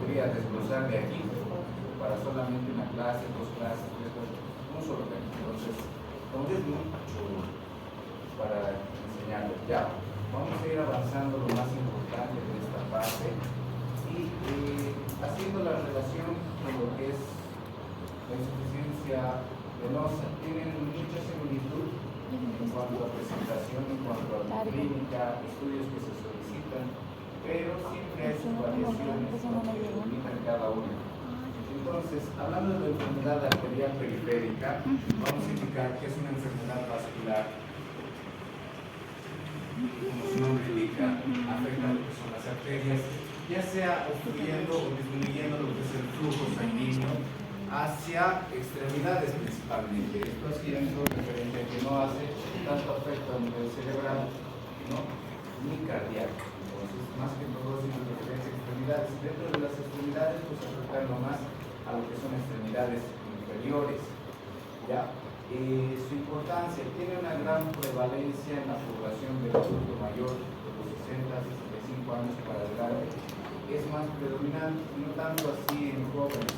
podría desglosar de aquí para solamente una clase, dos clases, tres clases, un solo tema. Entonces, como es mucho para enseñarles, ya vamos a ir avanzando lo más importante de esta parte y haciendo la relación con lo que es la insuficiencia venosa. Tienen mucha similitud en cuanto a presentación, en cuanto a clínica, estudios que se solicitan, pero siempre hay sus variaciones que delimitan cada una. Entonces, hablando de la enfermedad arterial periférica, vamos a indicar que es una enfermedad vascular. Como su nombre indica, afecta lo que son las arterias, ya sea obstruyendo o disminuyendo lo que es el flujo sanguíneo hacia extremidades principalmente. Esto haciendo referencia a que no hace tanto afecto a nivel cerebral, ¿no?, ni cardíaco. Entonces, más que todo, es una referencia a extremidades. Dentro de las extremidades, pues afectando más a lo que son extremidades inferiores, ¿ya? Su importancia: tiene una gran prevalencia en la población del adulto mayor de los 60 a 65 años para adelante. Es más predominante, no tanto así en jóvenes,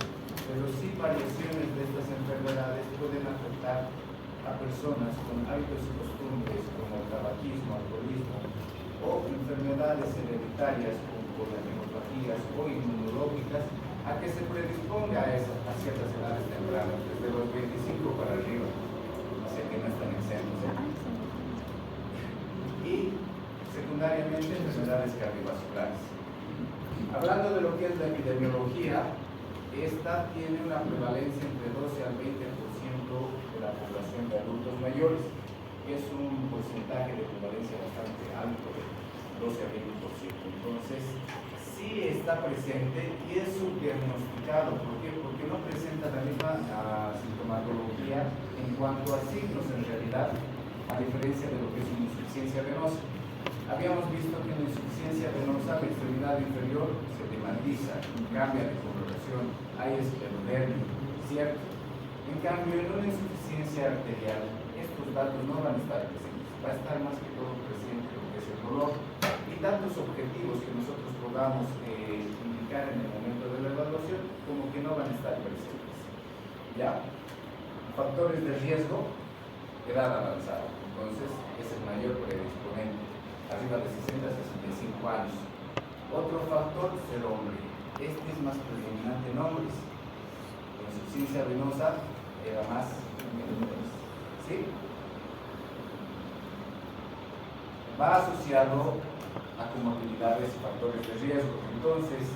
pero sí variaciones de estas enfermedades pueden afectar a personas con hábitos y costumbres como el tabaquismo, alcoholismo o enfermedades hereditarias como las neuropatías o inmunológicas, a que se predisponga a ciertas edades tempranas, desde los 25 para arriba, o sea que no están exentos. Y secundariamente enfermedades cardiovasculares. Hablando de lo que es la epidemiología, esta tiene una prevalencia entre 12 al 20% de la población de adultos mayores, que es un porcentaje de prevalencia bastante alto, de 12 a 20%. Entonces, sí está presente y es subdiagnosticado. ¿Por qué? Porque no presenta la misma sintomatología en cuanto a signos en realidad, a diferencia de lo que es una insuficiencia venosa. Habíamos visto que en la insuficiencia venosa la extremidad inferior se dematiza, cambia de coloración, hay esclerodermia, ¿cierto? En cambio, en una insuficiencia arterial, estos datos no van a estar presentes, va a estar más que todo presente lo que es el dolor y tantos objetivos que nosotros podamos indicar en el momento de la evaluación como que no van a estar presentes. ¿Ya? Factores de riesgo: edad avanzada, entonces es el mayor predisponente, arriba de 60 a 65 años. Otro factor: ser hombre. Este es más predominante en hombres. La insuficiencia venosa era más en mujeres. ¿Sí? Va asociado a comorbilidades y factores de riesgo. Entonces,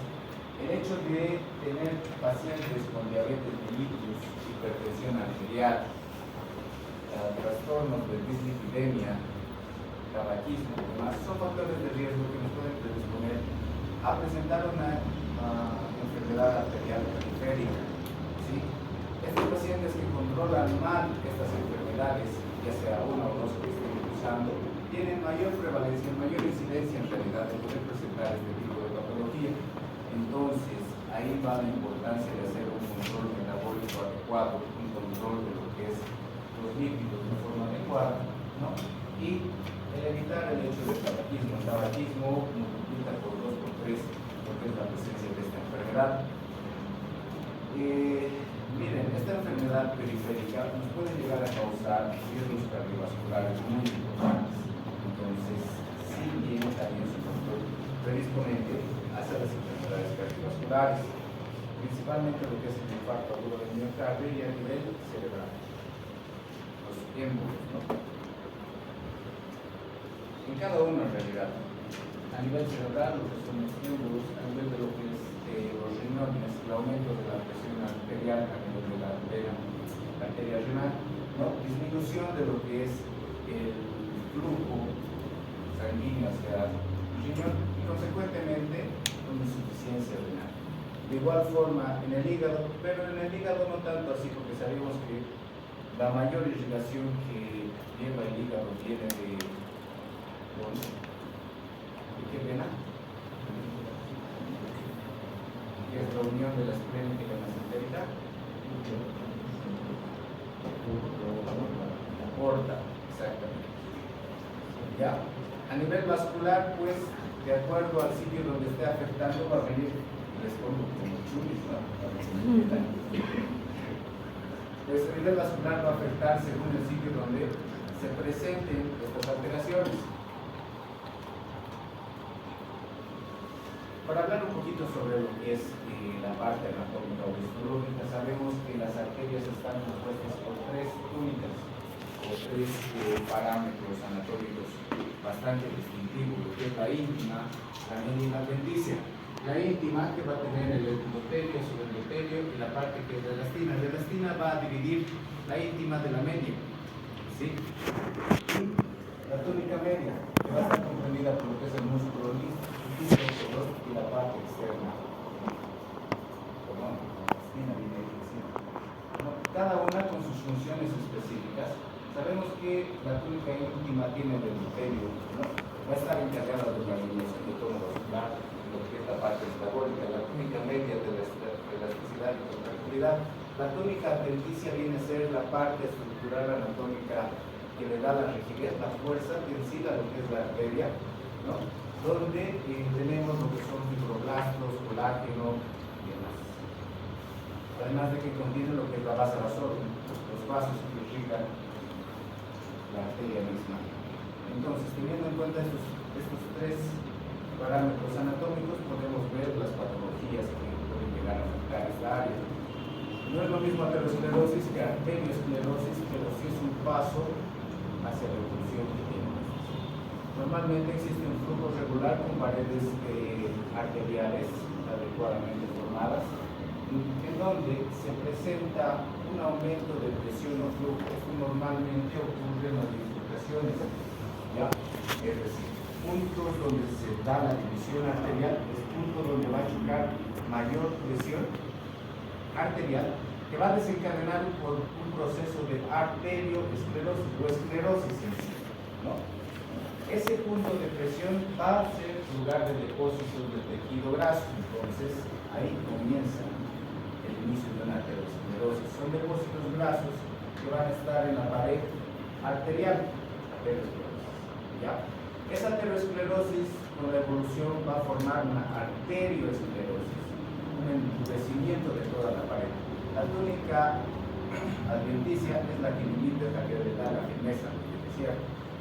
el hecho de tener pacientes con diabetes mellitus, hipertensión arterial, trastornos de dislipidemia, tabaquismo y demás, son factores de riesgo que nos pueden predisponer a presentar una enfermedad arterial periférica. ¿Sí? Estos pacientes que controlan mal estas enfermedades, ya sea una o dos que estén usando, tienen mayor prevalencia, mayor incidencia en realidad de poder presentar este tipo de patología. Entonces, ahí va la importancia de hacer un control metabólico adecuado, un control de lo que es los lípidos de forma adecuada, ¿no? Y el evitar el hecho del tabaquismo. El tabaquismo multiplica por 2 por 3 lo que es la presencia de esta enfermedad. Miren, esta enfermedad periférica nos puede llegar a causar riesgos cardiovasculares muy importantes. Entonces, sí tiene también su factor predisponente hacia las enfermedades cardiovasculares, principalmente lo que es el infarto agudo del miocardio y a nivel cerebral, los émbolos, ¿no? En cada uno en realidad. A nivel cerebral, lo que son los émbolos, a nivel de lo que es los riñones, el aumento de la presión arterial a nivel de la arteria renal, ¿no? Disminución de lo que es el flujo sanguíneo hacia el riñón y consecuentemente una insuficiencia renal. De igual forma en el hígado, pero en el hígado no tanto así, porque sabemos que la mayor irrigación que lleva el hígado viene de qué vena, que es la unión de la esplénica y la mesentérica, aorta, exactamente. ¿Ya? A nivel vascular, pues de acuerdo al sitio donde esté afectando, va a venir, les pongo como chulis, ¿no? Para que se me entiendan. Pues el nivel vascular va a afectar según el sitio donde se presenten estas alteraciones. Para hablar un poquito sobre lo que es la parte anatómica o histológica, sabemos que las arterias están compuestas por tres túnicas o tres parámetros anatómicos bastante distintivos, lo que es la íntima, la media y la adventicia. La íntima, que va a tener el endotelio, subendotelio, y la parte que es la elastina. La elastina va a dividir la íntima de la media, ¿sí? Y la túnica media, que va a estar comprendida por lo que es el músculo liso y la parte externa. Perdón, elastina viene encima. Cada una con sus funciones específicas. Sabemos que la túnica íntima tiene el endotelio, ¿no? Va a estar encargada de la regulación de tono vascular, lo que es la parte metabólica, la túnica media de la elasticidad y contractilidad. La túnica adventicia viene a ser la parte estructural anatómica que le da la rigidez, la fuerza que encima lo que es la arteria, ¿no? Donde tenemos lo que son fibroblastos, colágeno y demás. Además de que contiene lo que es la base vasorum, los vasos que irrigan la arteria misma. Entonces, teniendo en cuenta estos tres parámetros anatómicos, podemos ver las patologías que pueden llegar a afectar esta área. No es lo mismo aterosclerosis que arteriosclerosis, pero sí es un paso hacia la evolución que tiene. Normalmente existe un flujo regular con paredes arteriales adecuadamente formadas, en donde se presenta un aumento de presión o flujo. Esto normalmente ocurre en las bifurcaciones, ¿ya? Es decir, puntos donde se da la división arterial es punto donde va a chocar mayor presión arterial que va a desencadenar por un proceso de arterioesclerosis o esclerosis en sí, ¿no? Ese punto de presión va a ser lugar de depósitos de tejido graso, entonces ahí comienza el inicio de una aterosclerosis. Son depósitos grasos que van a estar en la pared arterial, ¿ya? Esa aterosclerosis con la evolución va a formar una arterioesclerosis, un endurecimiento de toda la pared. La túnica adventicia es la que limita, la que le da la firmeza, como decía.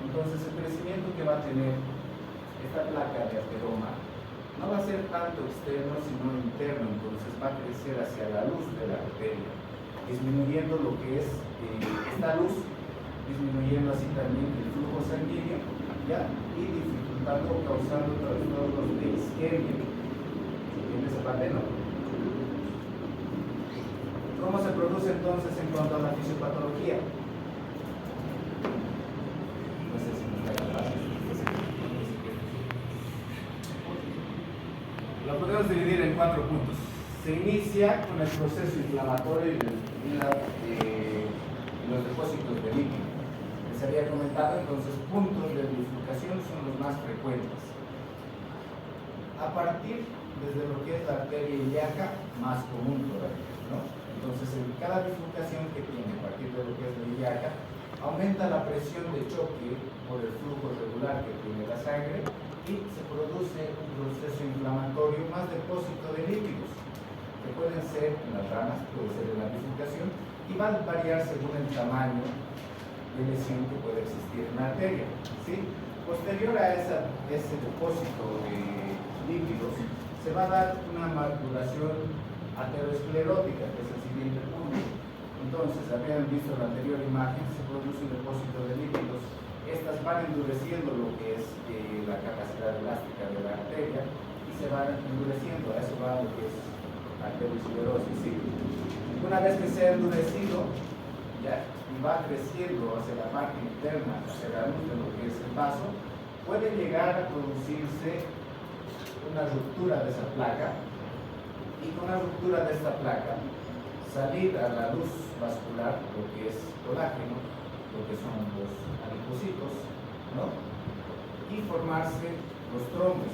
Entonces el crecimiento que va a tener esta placa de ateroma no va a ser tanto externo sino interno, entonces va a crecer hacia la luz de la arteria, disminuyendo lo que es esta luz, disminuyendo así también el flujo sanguíneo, ¿ya? Y dificultando o causando trastornos de isquemia. ¿Entiendes esa parte, no? ¿Cómo se produce entonces en cuanto a la fisiopatología? No sé si nos da la base. Lo podemos dividir en 4 puntos. Se inicia con el proceso inflamatorio y los depósitos de líquido. Les había comentado, entonces, puntos de bifurcación son los más frecuentes. A partir, desde lo que es la arteria ilíaca, más común todavía, ¿no? Entonces, en cada bifurcación que tiene a partir de lo que es la ilíaca, aumenta la presión de choque por el flujo regular que tiene la sangre y se produce un proceso inflamatorio, más depósito de líquidos, que pueden ser en las ramas, puede ser en la bifurcación, y van a variar según el tamaño de lesión que puede existir en la arteria, ¿sí? Posterior a ese depósito de líquidos, se va a dar una maduración aterosclerótica, que es el siguiente punto. Entonces, habían visto en la anterior imagen, se produce un depósito de líquidos. Estas van endureciendo lo que es la capacidad elástica de la arteria y se van endureciendo. A eso va lo que es arteriosclerosis, ¿sí? Una vez que se ha endurecido, ¿ya? Y va creciendo hacia la parte interna, hacia la luz de lo que es el vaso, puede llegar a producirse una ruptura de esa placa, y con la ruptura de esta placa salir a la luz vascular lo que es colágeno, lo que son los adipocitos, ¿no? Y formarse los trombos.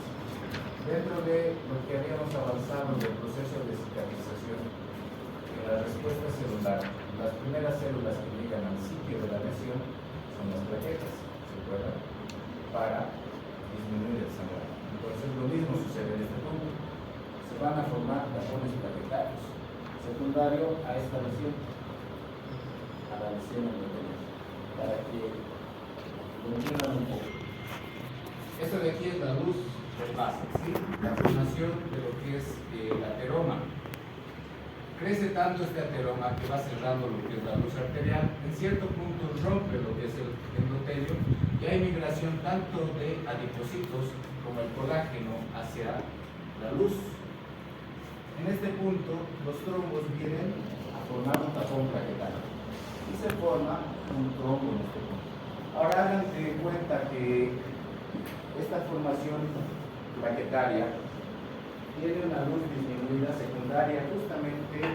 Dentro de lo que habíamos avanzado del proceso de cicatrización, en la respuesta celular, las primeras células que llegan al sitio de la lesión son las plaquetas, ¿se acuerdan? Para disminuir el sangrado. Entonces, van a formar tapones plaquetarios, secundario a esta lesión, a la lesión endotelial, para que lo entiendan un poco. Esto de aquí es la luz de base, ¿sí? La formación de lo que es el ateroma. Crece tanto este ateroma que va cerrando lo que es la luz arterial, en cierto punto rompe lo que es el endotelio y hay migración tanto de adipocitos como el colágeno hacia la luz. En este punto los trombos vienen a formar un tapón plaquetario y se forma un trombo en este punto. Ahora hagan de cuenta que esta formación plaquetaria tiene una luz disminuida secundaria justamente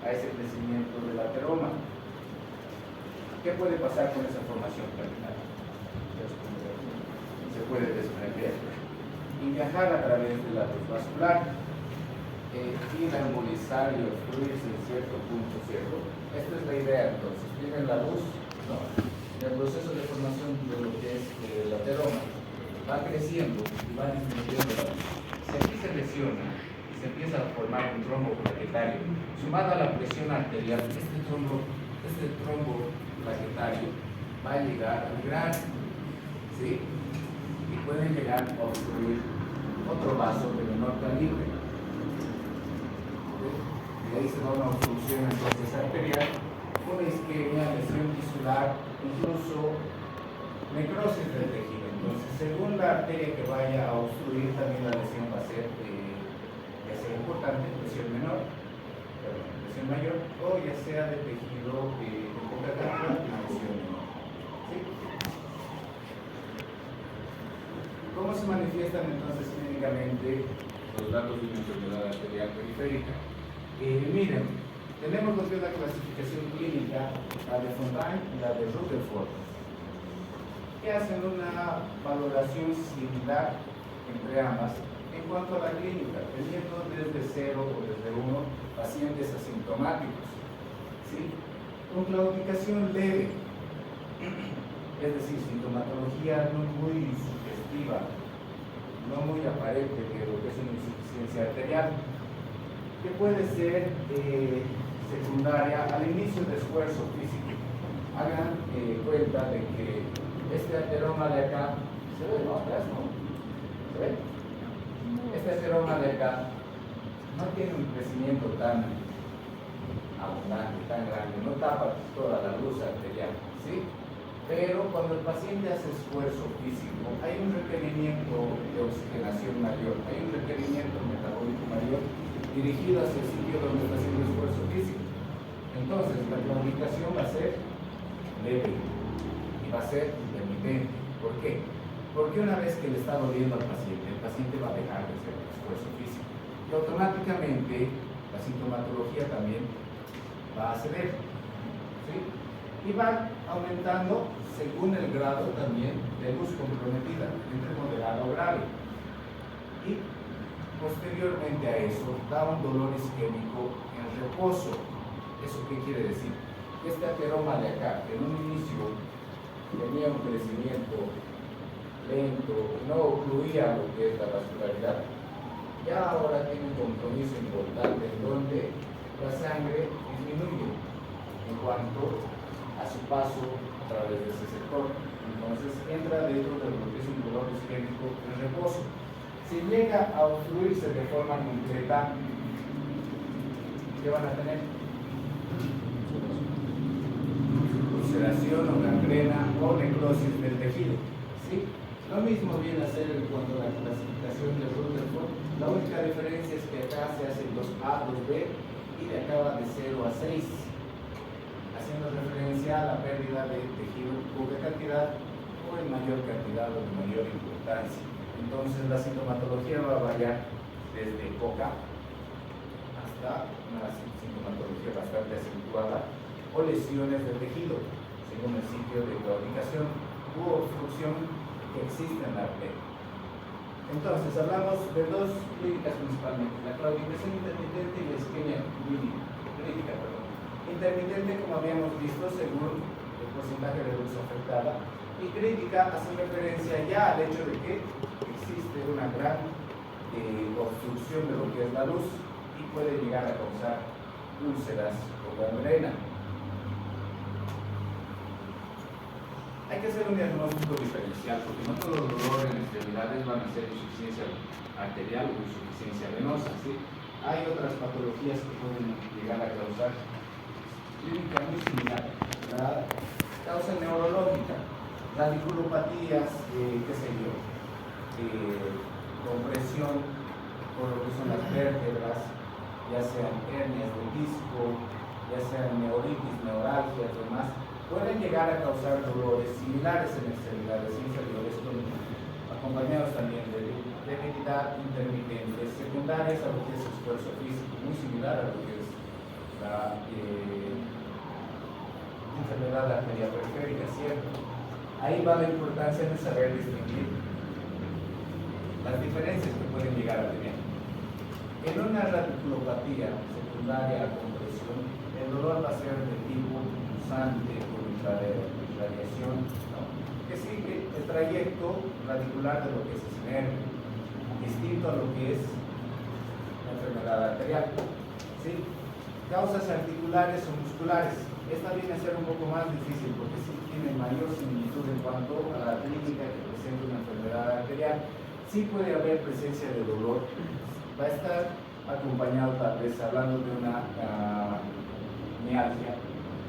a ese crecimiento del ateroma. ¿Qué puede pasar con esa formación plaquetaria? Se puede desprender y viajar a través de la luz vascular, ir a embolizar y obstruirse en cierto punto, ¿cierto? Esta es la idea, entonces. ¿Tienen la luz? No. El proceso de formación de lo que es el ateroma va creciendo y va disminuyendo la luz. Si aquí se lesiona y se empieza a formar un trombo plaquetario, sumado a la presión arterial, este trombo plaquetario va a llegar a migrar, ¿sí? Y puede llegar a obstruir otro vaso de menor calibre. Y ahí se da una obstrucción entonces arterial, una isquemia, lesión tisular, incluso necrosis del tejido. Entonces, según la arteria que vaya a obstruir, también la lesión va a ser ya sea importante, lesión mayor, o ya sea de tejido de poca cantidad, lesión menor. ¿Sí? ¿Cómo se manifiestan entonces clínicamente los datos de una enfermedad arterial periférica? Miren, tenemos lo que es la clasificación clínica, la de Fontaine y la de Rutherford, que hacen una valoración similar entre ambas en cuanto a la clínica, teniendo desde 0 o desde 1 pacientes asintomáticos, ¿sí? Con claudicación leve, es decir, sintomatología no muy sugestiva, no muy aparente de lo que es una insuficiencia arterial, que puede ser secundaria al inicio de esfuerzo físico. Hagan cuenta de que este ateroma de acá, ¿se ve? ¿No? ¿Atrás? ¿No? ¿Se ve? Este ateroma de acá no tiene un crecimiento tan abundante, tan grande, no tapa toda la luz arterial, ¿sí? Pero cuando el paciente hace esfuerzo físico, hay un requerimiento de oxigenación mayor, hay un requerimiento metabólico mayor dirigido hacia el sitio donde está haciendo esfuerzo físico. Entonces, la claudicación va a ser leve y va a ser intermitente. ¿Por qué? Porque una vez que le está doliendo al paciente, el paciente va a dejar de hacer el esfuerzo físico y automáticamente la sintomatología también va a ceder, ¿sí? Y va aumentando según el grado también de luz comprometida, entre moderado o grave. Y posteriormente a eso da un dolor isquémico en reposo. ¿Eso qué quiere decir? Que este ateroma de acá, que en un inicio tenía un crecimiento lento, no ocluía lo que es la vascularidad, ya ahora tiene un compromiso importante en donde la sangre disminuye en cuanto a su paso a través de ese sector. Entonces entra dentro de lo que es un dolor isquémico en reposo. Si llega a obstruirse de forma completa, ¿qué van a tener? Ulceración o gangrena o necrosis del tejido, ¿sí? Lo mismo viene a ser en cuanto a la clasificación de Rutherford. La única diferencia es que acá se hacen 2A, 2B y de acá va de 0 a 6, haciendo referencia a la pérdida de tejido en poca cantidad o en mayor cantidad o de mayor importancia. Entonces la sintomatología va a variar desde poca hasta una sintomatología bastante acentuada o lesiones del tejido, según el sitio de claudicación u obstrucción que existe en la arteria. Entonces hablamos de dos clínicas principalmente, la claudicación intermitente y la isquemia crítica. Intermitente, como habíamos visto, según el porcentaje de luz afectada, y crítica hace referencia ya al hecho de que existe una gran obstrucción de lo que es la luz y puede llegar a causar úlceras o gangrena. Hay que hacer un diagnóstico diferencial porque no todos los dolores en extremidades van a ser insuficiencia arterial o insuficiencia venosa, ¿sí? Hay otras patologías que pueden llegar a causar clínica muy similar. La causa neurológica, radiculopatías, qué sé yo, compresión por lo que son las vértebras, ya sean hernias de disco, ya sean neuritis, neuralgias, demás, pueden llegar a causar dolores similares en extremidades inferiores, acompañados también de debilidad intermitente, secundarias a lo que es esfuerzo físico, muy similar a lo que es la enfermedad arterial periférica, ¿cierto? Ahí va la importancia de saber distinguir las diferencias que pueden llegar a tener. En una radiculopatía secundaria a compresión, el dolor va a ser de tipo pulsante por irradiación, ¿no? Que sigue el trayecto radicular de lo que es ese nervio, distinto a lo que es la enfermedad arterial, ¿sí? Causas articulares o musculares. Esta viene a ser un poco más difícil porque sí tiene mayor similitud en cuanto a la clínica que presenta una enfermedad arterial. Sí puede haber presencia de dolor, va a estar acompañado tal vez hablando de una mialgia,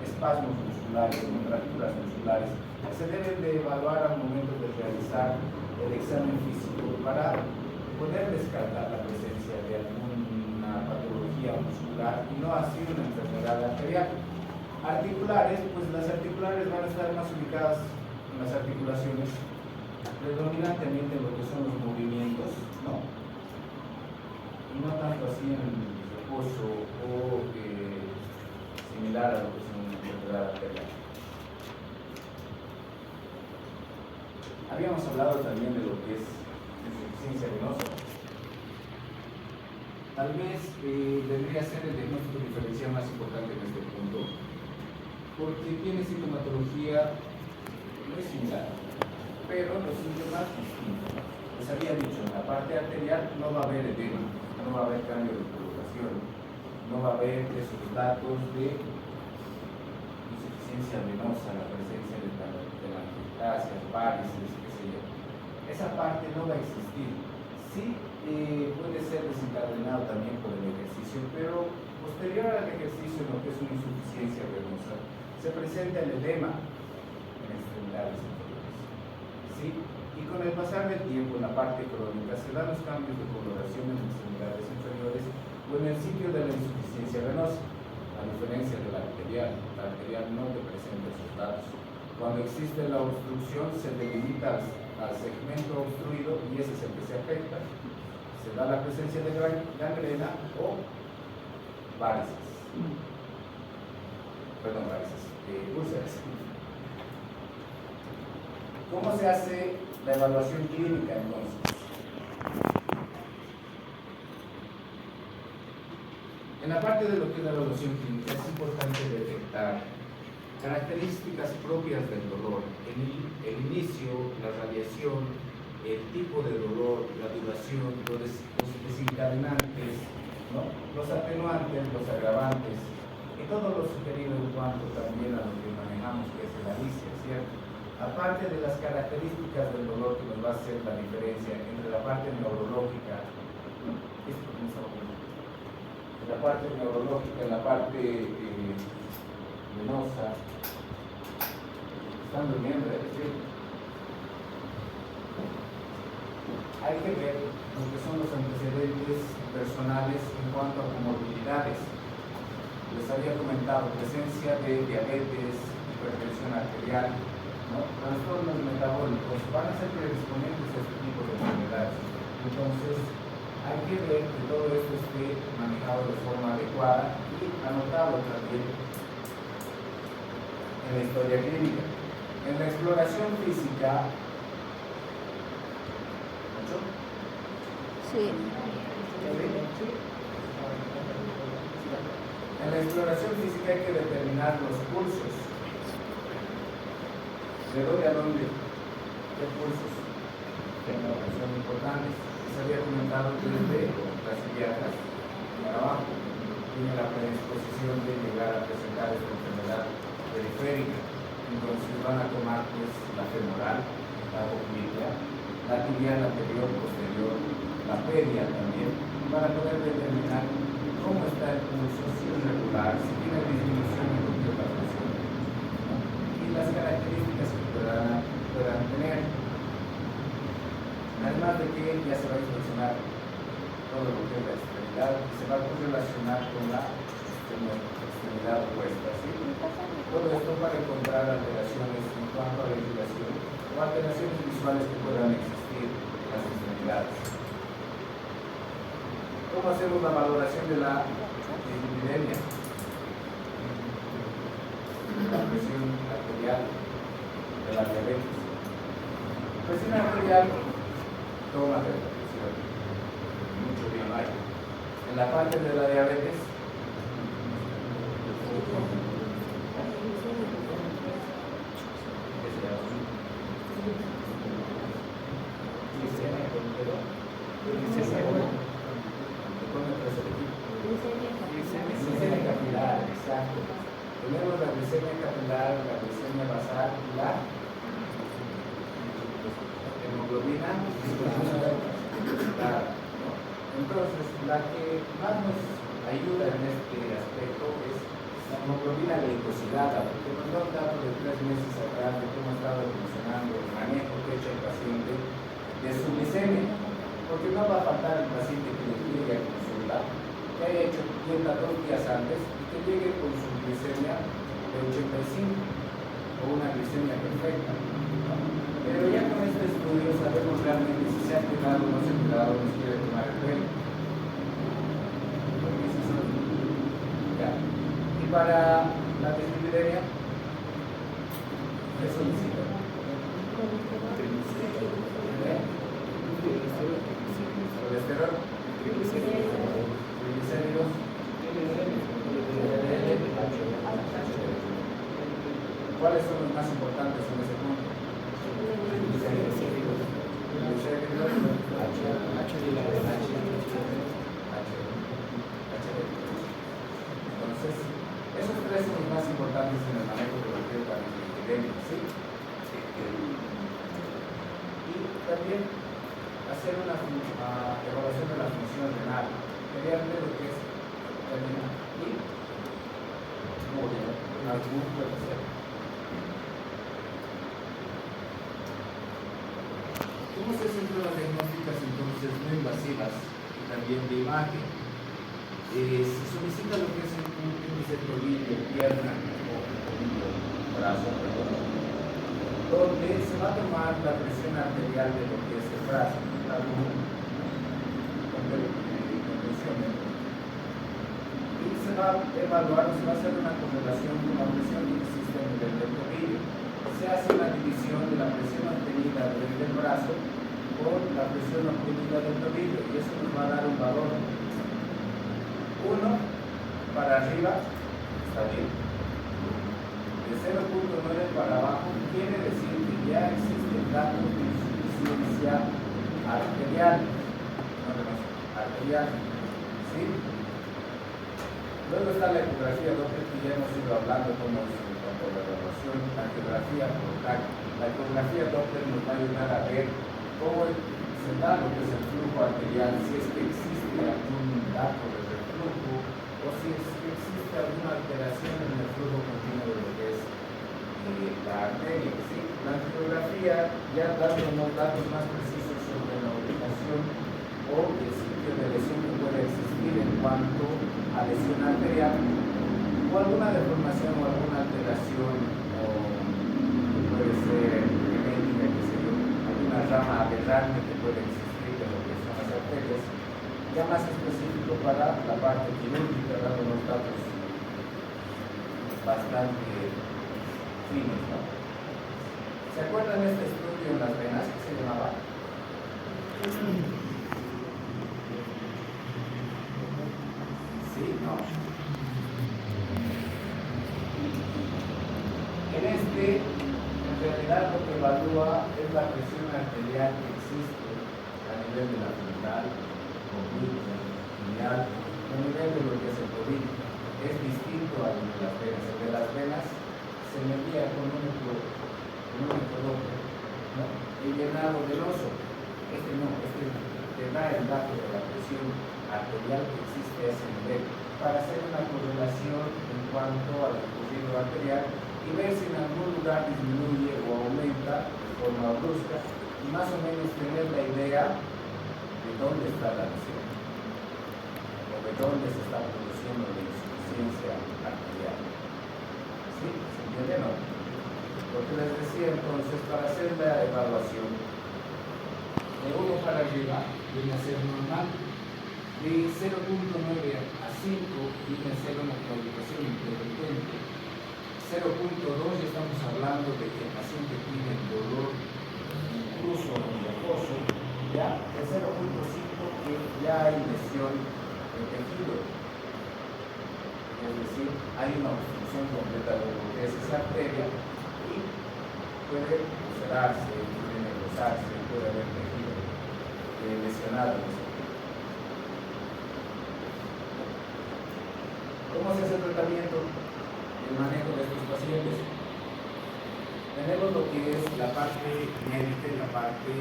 espasmos musculares, contracturas musculares. Se deben de evaluar al momento de realizar el examen físico para poder descartar la presencia de alguna patología muscular y no así una enfermedad arterial. Articulares, pues las articulares van a estar más ubicadas en las articulaciones, predominantemente en lo que son los movimientos, ¿no? Y no tanto así en el reposo o similar a lo que es una enfermedad arterial. Habíamos hablado también de lo que es insuficiencia venosa. Tal vez debería ser el diagnóstico diferencial más importante en este punto, porque tiene sintomatología muy similar, pero los síntomas distintos. Les había dicho, en la parte arterial no va a haber edema, no va a haber cambio de coloración, no va a haber esos datos de insuficiencia venosa, la presencia de telangiectasias, varices, qué sé yo. Esa parte no va a existir. Sí puede ser desencadenado también por el ejercicio, pero posterior al ejercicio, en lo que es una insuficiencia venosa, se presenta el edema en extremidades inferiores. ¿Sí? Y con el pasar del tiempo en la parte crónica se dan los cambios de coloración en extremidades inferiores o en el sitio de la insuficiencia venosa, a diferencia de la arterial. La arterial no te presenta esos datos. Cuando existe la obstrucción se delimita al segmento obstruido y ese es el que se afecta. Se da la presencia de gangrena o varices. Perdón, varices. Úlceras. ¿Cómo se hace la evaluación clínica entonces? En la parte de lo que es la evaluación clínica es importante detectar características propias del dolor, el inicio, la radiación, el tipo de dolor, la duración, los desencadenantes, ¿no? Los atenuantes, los agravantes y todo lo sugerido en cuanto también a lo que manejamos que es el alicia, ¿cierto? Aparte de las características del dolor que nos va a hacer la diferencia entre la parte neurológica, la parte neurológica y la parte venosa. Están durmiendo, ¿sí? Hay que ver lo que son los antecedentes personales en cuanto a comorbilidades. Les había comentado presencia de diabetes, hipertensión arterial, ¿no? Trastornos metabólicos van a ser predisponentes a este tipo de enfermedades. Entonces, hay que ver que todo esto esté manejado de forma adecuada y anotado también en la historia clínica. En la exploración física, ¿mucho? Sí. En la exploración física hay que determinar los pulsos. ¿De dónde a dónde? ¿Qué pulsos? Son importantes. Les había comentado afectado desde las ilíacas para abajo. Tiene la predisposición de llegar a presentar esta enfermedad periférica. Entonces van a tomar pues la femoral, la oblicuo, la tibial anterior, posterior, la pedia también, para poder determinar cómo está el pulso, si es regular, si tiene disminución en lo que es la presión, ¿no? Y las características que puedan tener. Además de que ya se va a inspeccionar todo lo que es la extremidad y se va a correlacionar con la extremidad opuesta, ¿sí? Todo esto para encontrar alteraciones en cuanto a la irrigación o alteraciones visuales que puedan existir en las extremidades. ¿Cómo hacemos la valoración de la dislipidemia? La presión arterial de la diabetes. Presión arterial, toma de la presión, mucho bien hay. En la parte de la diabetes, glicemia capilar, exacto. Tenemos la glicemia capilar, la glicemia basal y la hemoglobina. Claro, ¿no? Entonces, la que más nos ayuda en este aspecto es la hemoglobina glicosilada, porque nos da un dato de 3 meses atrás de cómo ha estado evolucionando el manejo que ha hecho el paciente de su glicemia, porque no va a faltar el paciente que le llegue a consulta, que haya hecho dieta 2 días antes y que llegue con su glicemia de 85 o una glicemia perfecta, ¿no? Pero ya con este estudio sabemos realmente si se ha quedado o no se ha quedado, nos quiere tomar el pelo. Ya. Y para la dislipidemia, ¿qué solicita? Colesterol, triglicéridos, LDL, ¿cuáles son los más importantes en ese punto? Triglicéridos, entonces, esos 3 son los más importantes en el manejo de lo que es la dislipidemia, ¿sí? Y también hacer una evaluación de la función renal, mediante lo que es renina y algún puede ser. ¿Cómo se centran las diagnósticas entonces no invasivas y también de imagen? Se solicita lo que es un índice de tobillo, pierna o tobillo, brazo, perdón, donde se va a tomar la presión arterial de lo que es el brazo, y se va a evaluar, se va a hacer una correlación con la presión que existe a nivel del tobillo. Se hace una división de la presión obtenida del brazo con la presión obtenida del tobillo y eso nos va a dar un valor. 1 para arriba está bien, de 0.9 para abajo quiere decir que ya existen datos de insuficiencia arterial, ¿sí? Luego está la ecografía Doppler, que ya hemos ido hablando como en cuanto a la evaluación, la ecografía por TAC. La ecografía Doppler nos va a ayudar a ver cómo se da lo que es el flujo arterial, si es que existe algún dato de reflujo o si es que existe alguna alteración en el flujo continuo de lo que es la arteria, ¿sí? La angiografía ya dándonos datos más precisos sobre la ubicación o el sitio de lesión que puede existir en cuanto a lesión arterial o alguna deformación o alguna alteración o que puede ser genética, qué sé yo, alguna rama aberrante que puede existir de lo que son las arterias, ya más específico para la parte quirúrgica, dando unos datos bastante finos, ¿no? ¿Se acuerdan de este estudio en las venas que se llamaba? Sí, no. En realidad lo que evalúa es la presión arterial que existe a nivel de la femoral, general, a nivel de lo que es el COVID, es distinto al de las venas. El de las venas se medía con un ecodoppler, ¿no? El llenado del oso. Este no, este te da el dato de la presión arterial que existe a ese nivel, para hacer una correlación en cuanto al recorrido arterial y ver si en algún lugar disminuye o aumenta de forma brusca y más o menos tener la idea de dónde está la lesión o de dónde se está produciendo la insuficiencia arterial. ¿Sí? ¿Se entiende o no? Porque les decía entonces, para hacer la evaluación, de 1 para arriba viene a ser normal, de 0.9 a 5 viene a ser una claudicación intermitente, 0.2 ya estamos hablando de que el paciente tiene dolor incluso reposo, ya, el 0.5 que ya hay lesión de tejido, es decir, hay una obstrucción completa de lo que es esa arteria y puede ulcerarse, puede necrosarse, puede haber tejido lesionado. ¿Cómo se hace el tratamiento y el manejo de estos pacientes? Tenemos lo que es la parte médica y la parte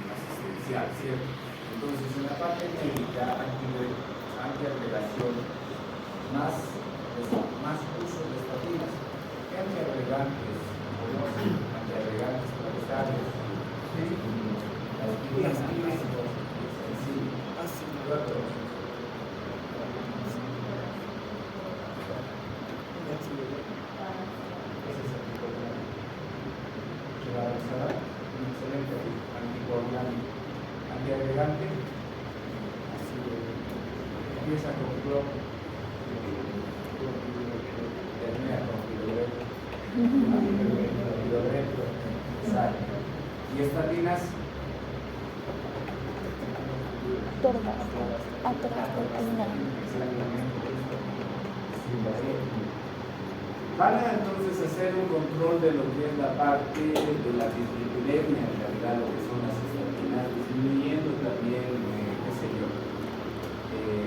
asistencial, ¿cierto? Entonces, en la parte médica, antiagregación, más uso de estatinas. ¿Qué antiagregantes? Antiagregantes planetarios. Las aspirinas, un excelente anticoagulante, antiagregante, empieza con cloro, termina con filoreto, exacto. Y estatinas, van a entonces hacer un control de lo que es la parte de la dislipidemia, en realidad lo que son las estatinas, disminuyendo también, qué sé yo,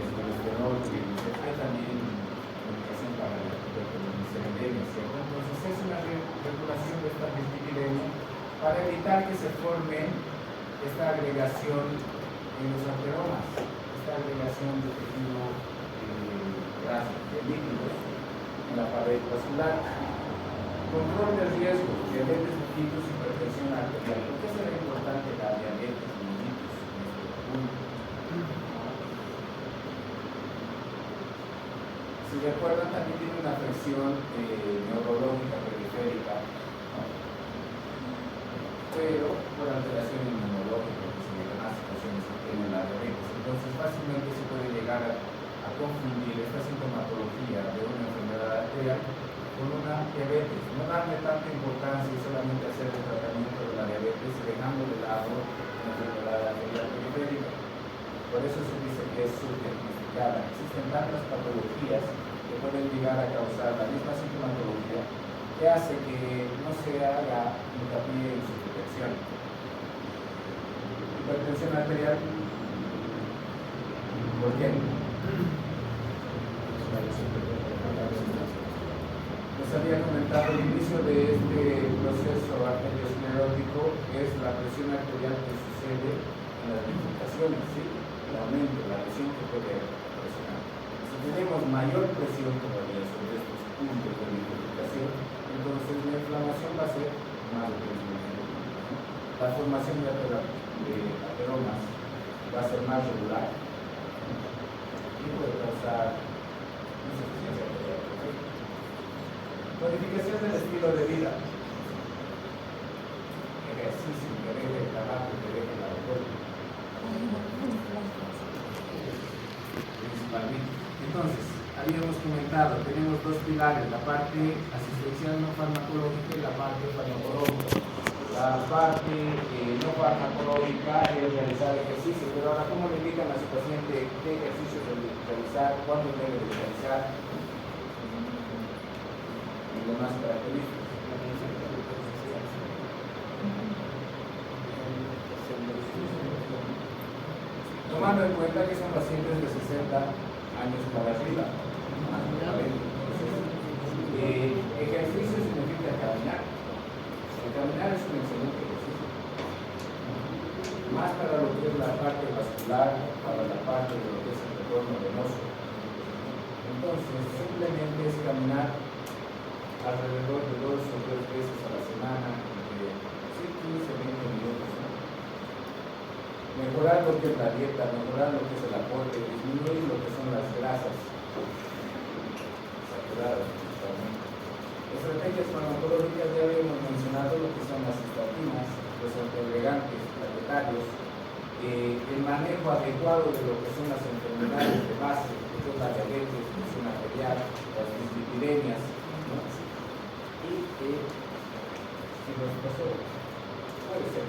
colesterol, hay también medicación para la dislipidemia, ¿cierto? Entonces es una regulación de esta dislipidemia para evitar que se forme esta agregación en los ateromas, esta agregación de tejido graso, de líquidos en la pared vascular. Control de riesgo, diabetes mellitus, hipertensión arterial. ¿Por qué será importante la diabetes mellitus en este punto? Si recuerdan, también tiene una afección neurológica periférica, ¿no? Pero por alteración inmunológica, que se en las situaciones que tiene la diabetes. Entonces, fácilmente se puede llegar a confundir esta sintomatología de una enfermedad arterial con una diabetes, no darle tanta importancia y solamente hacer el tratamiento de la diabetes dejando de lado la enfermedad arterial periférica. Por eso se dice que es subdiagnosticada. Existen tantas patologías que pueden llegar a causar la misma sintomatología que hace que no se haga hincapié en su detección. Hipertensión arterial, ¿por qué? Les había comentado al inicio de este proceso arteriosclerótico es la presión arterial que sucede en las bifurcaciones, ¿sí? El aumento, la presión que puede presionar. Si tenemos mayor presión todavía sobre estos puntos de bifurcación, entonces la inflamación va a ser más presionante. La formación de ateromas va a ser más regular y puede causar insuficiencia arterial. Modificación del estilo de vida. Ejercicio, que deje el trabajo, que deje el alcohol. Principalmente. Entonces, habíamos comentado, tenemos dos pilares, la parte asistencial no farmacológica y la parte farmacológica. La parte no farmacológica es realizar ejercicio, pero ahora, ¿cómo le indican a su paciente qué ejercicio debe realizar, cuándo debe realizar? Y demás características. No tomando en cuenta que son pacientes de 60 años para arriba, más de 40. Entonces, ejercicio significa caminar. El caminar es un excelente ejercicio, más para lo que es la parte vascular, para la parte de lo que es el retorno venoso. Entonces, simplemente es caminar alrededor de 2 o 3 veces a la semana, de 15, 20 minutos. ¿No? Mejorar lo que es la dieta, mejorar lo que es el aporte, disminuir lo que son las grasas saturadas principalmente. Estrategias farmacológicas ya habíamos mencionado lo que son las estatinas, los antiagregantes planetarios, el manejo adecuado de lo que son las enfermedades de base, que son la diabetes, presión arterial, las dislipidemias, ¿no? Y si nos pasó, puede ser.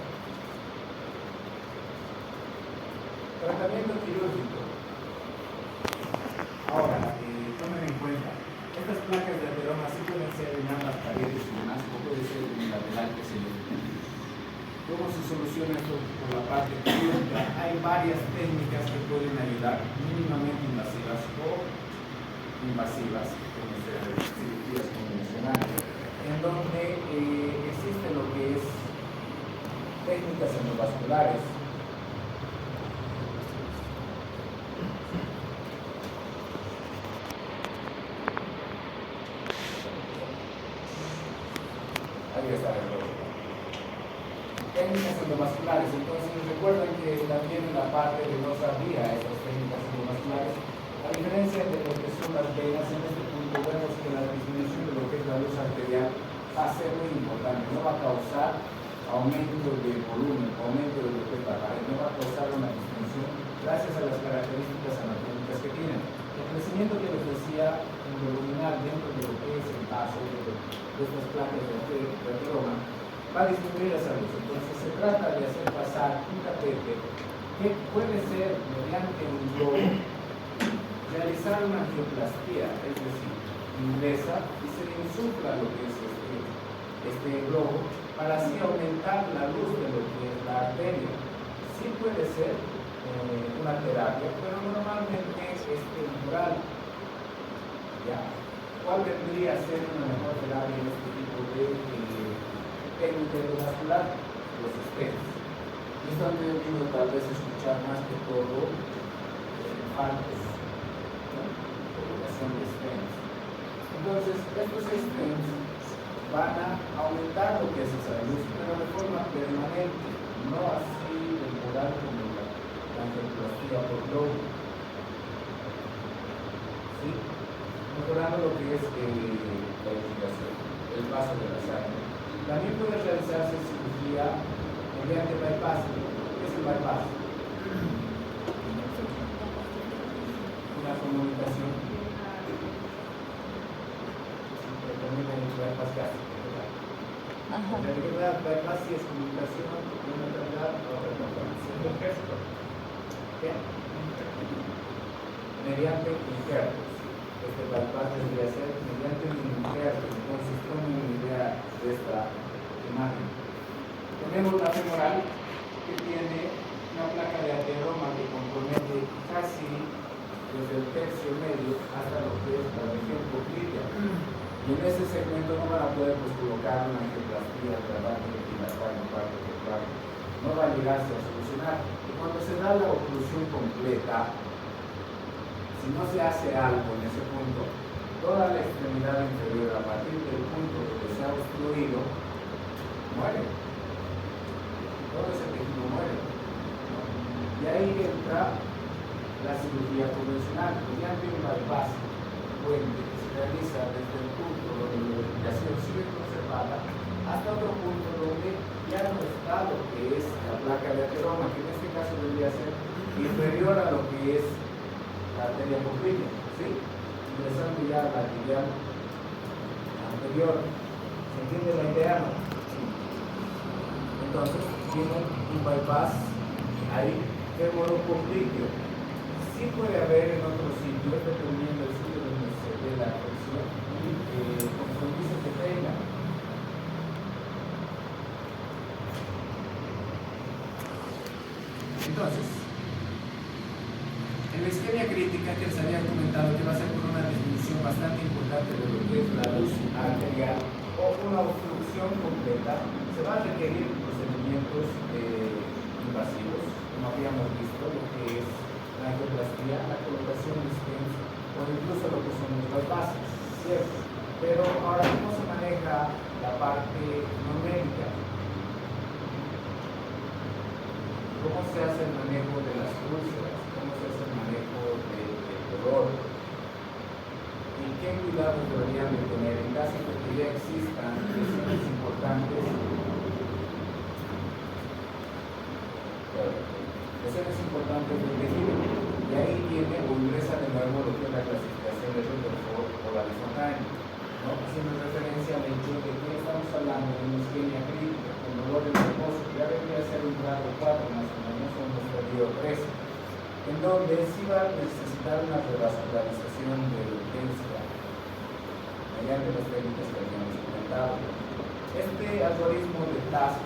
Tratamiento quirúrgico. Ahora, tomen en cuenta, estas placas de ateroma sí pueden ser en ambas paredes y demás, o puede ser en el lateral que se le. ¿Cómo se soluciona esto por la parte quirúrgica? Hay varias técnicas que pueden ayudar, mínimamente invasivas o invasivas, como sea de cirugías convencionales, en donde existe lo que es técnicas endovasculares. Ahí está el reloj. Técnicas endovasculares. Entonces recuerden que también en la parte de no sabía estas técnicas endovasculares, a diferencia de lo que son las venas, en este punto vemos que la disminución de lo que es la luz arterial va a ser muy importante, no va a causar aumento de volumen, aumento de lo que es la pared, no va a causar una disminución gracias a las características anatómicas que tienen. El crecimiento que les decía voluminal dentro de lo que es el vaso, de estas placas de ateroma, va a disminuir esa luz. Entonces se trata de hacer pasar un catéter que puede ser mediante un globo, realizar una angioplastía, es decir, ingresa y se le insufla lo que es este globo para así aumentar la luz de lo que es la arteria. Sí puede ser una terapia, pero normalmente es temporal. ¿Ya? ¿Cuál vendría a ser una mejor terapia en este tipo de técnica endovascular? Los stents. Esto han debido tal vez escuchar más que todo infartos, ¿no? Colocación de stents. Entonces, estos stents van a aumentar lo que es esa luz, pero de forma permanente, no así temporal como la angioplastía por globo. ¿Sí? Mejorando lo que es la irrigación, el paso de la sangre. También puede realizarse cirugía mediante bypass. ¿Qué es el bypass? Una comunicación. También hay bypass gástrico, ¿verdad? En realidad, bypass sí es comunicación de una enfermedad a otra enfermedad. Bien. Mediante injertos. Este bypass debería ser mediante un injerto. Entonces, tomen una idea de esta imagen. Tenemos la femoral que tiene una placa de ateroma que compromete casi desde el tercio medio hasta lo que es la región poplítea. Y en ese segmento no van a poder colocar una angioplastía, trabajo de dilatar en parte de cuarto. No va a llegarse a solucionar. Y cuando se da la oclusión completa, si no se hace algo en ese punto, toda la extremidad inferior a partir del punto donde se ha obstruido, muere. Todo ese tejido muere. Y ahí entra la cirugía convencional, mediante un bypass puente que se realiza desde el punto donde la irrigación sigue conservada hasta otro punto donde ya no está lo que es la placa de ateroma, que en este caso debería ser inferior a lo que es la arteria poplítea, ¿sí? Ingresando ya a la arteria anterior. ¿Se entiende la idea? ¿No? Entonces, tiene un bypass ahí, femoropopliteo. Sí puede haber en otros sitios, dependiendo del sitio donde se dé la afección y compromiso que tenga. Entonces, En la isquemia crítica que les había comentado que va a ser con una disminución bastante importante de lo que es la luz arterial o una obstrucción completa, se van a requerir procedimientos invasivos, como habíamos visto, lo que es la angioplastía, la colocación de stents o incluso lo que son los bases, ¿cierto? Pero ahora, ¿cómo se maneja la parte no médica? ¿Cómo se hace el manejo de las úlceras? ¿Cómo se hace el manejo del dolor? ¿Y qué cuidados deberían de tener en caso de que ya existan lesiones importantes? Lesiones importantes del tejido. Y ahí viene o ingresa de nuevo lo que es la clasificación de Rutherford o la de Fontana, ¿no? Haciendo referencia al hecho de que estamos hablando de una isquemia crítica con dolor en reposo, ya debería ser un grado 4 más o menos, o un estadio 3, en donde sí va a necesitar una revascularización de urgencia mediante las técnicas que habíamos comentado. Este algoritmo de TASC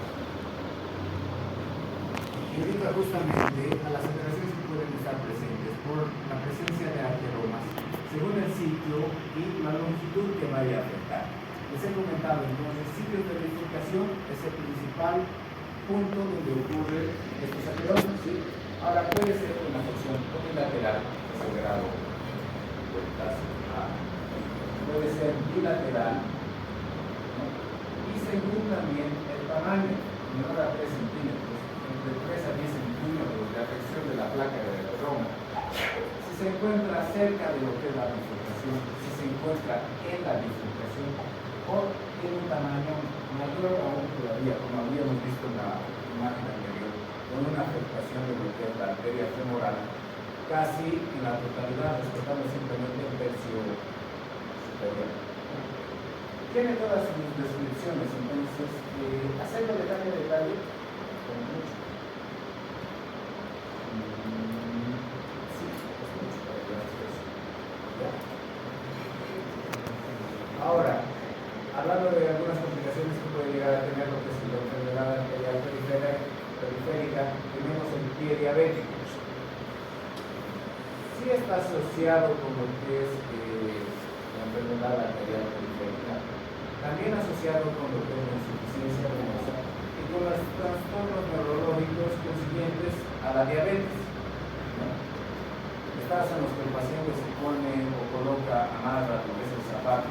indica justamente a las alteraciones que pueden estar presentes por la presencia de ateromas según el sitio y la longitud que vaya a afectar. Les he comentado entonces, sitios de bifurcación es el principal punto donde ocurren estos ateromas, ¿sí? Ahora puede ser una sección unilateral, que es el grado vueltas A, puede ser bilateral, ¿no? Y según también el tamaño, menor a 3 centímetros, entre 3 a 10 centímetros de afección de la placa de ateroma. Si se encuentra cerca de lo que es la bifurcación, si se encuentra en la bifurcación, o tiene un tamaño mayor aún todavía, como habíamos visto en la imagen anterior, con una afectación de lo que es la arteria femoral, casi en la totalidad, respetando simplemente el tercio superior. Tiene todas sus descripciones, entonces, hacerlo detalle a detalle, con mucho. Ahora, hablando de algunas complicaciones que puede llegar a tener lo que es la enfermedad arterial periférica, tenemos el pie diabético. Sí está asociado con lo que es la enfermedad arterial periférica, también asociado con lo que es la insuficiencia venosa y con los trastornos neurológicos consiguientes a la diabetes, ¿no? Estados en los que el paciente se pone o coloca, amarra lo que es el zapato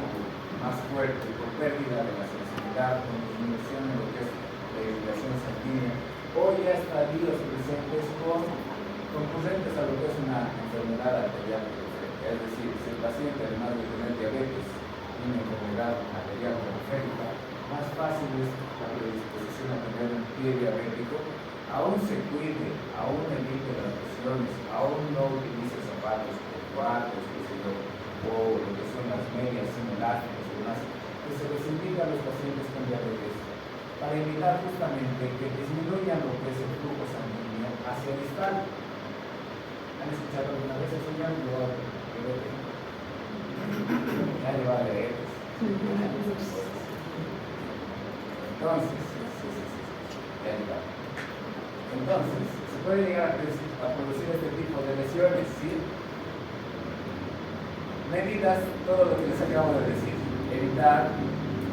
más fuerte por pérdida de la sensibilidad, con disminución en lo que es la irrigación sanguínea, o ya estadios presentes concurrentes a lo que es una enfermedad arterial periférica. Es decir, si el paciente, además de tener diabetes, tiene enfermedad arterial periférica, más fácil es la predisposición a tener un pie diabético, aún se cuide, aún evite las lesiones, aún no utilice zapatos cuartos, o lo que son las medias sin elásticos y demás, que se les indica a los pacientes con diabetes para evitar justamente que disminuyan lo que es el flujo sanguíneo hacia el distal. ¿Han escuchado alguna vez eso? Ya lleva diabetes. Ya lleva diabetes. Entonces, se puede llegar a producir este tipo de lesiones, ¿sí? Medidas, todo lo que les acabo de decir, evitar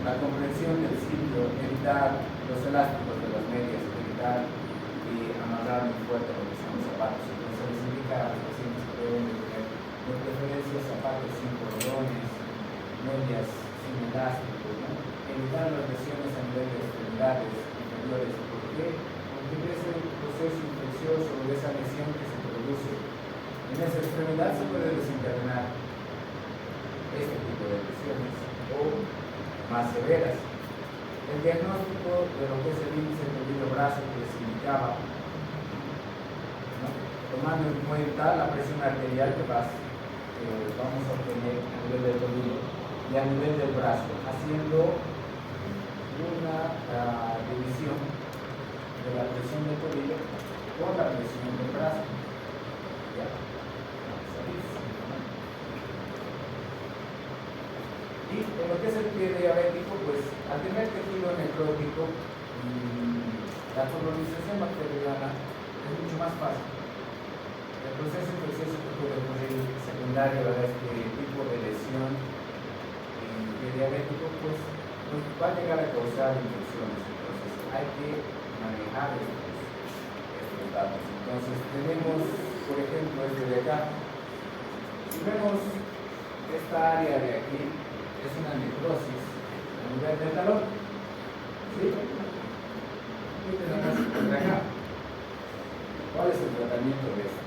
la comprensión del sitio, evitar los elásticos de las medias, evitar amarrar muy fuerte lo que son los zapatos. Entonces se les indica a los pacientes que deben de tener de preferencia zapatos sin cordones, medias sin elásticos, ¿no? Evitar las lesiones a nivel de extremidades inferiores. ¿Por qué? Porque de ese proceso infeccioso o de esa lesión que se produce en esa extremidad se puede desencadenar este tipo de lesiones o más severas. El diagnóstico de lo que es el índice del tobillo brazo que les indicaba, ¿no? Tomando en cuenta la presión arterial que vamos a obtener a nivel del tobillo y a nivel del brazo, haciendo una división de la presión del tobillo con la presión del brazo. ¿Ya? Y en lo que es el pie diabético, pues al tener tejido necrótico, la colonización bacteriana es mucho más fácil. El proceso infeccioso que puede secundario a este tipo de lesión de diabético, pues va a llegar a causar infecciones. Entonces hay que manejar estos datos. Entonces tenemos, por ejemplo, este de acá. Si vemos esta área de aquí, es una necrosis a nivel del talón. ¿Sí? Y tenemos de acá. ¿Cuál es el tratamiento de esto?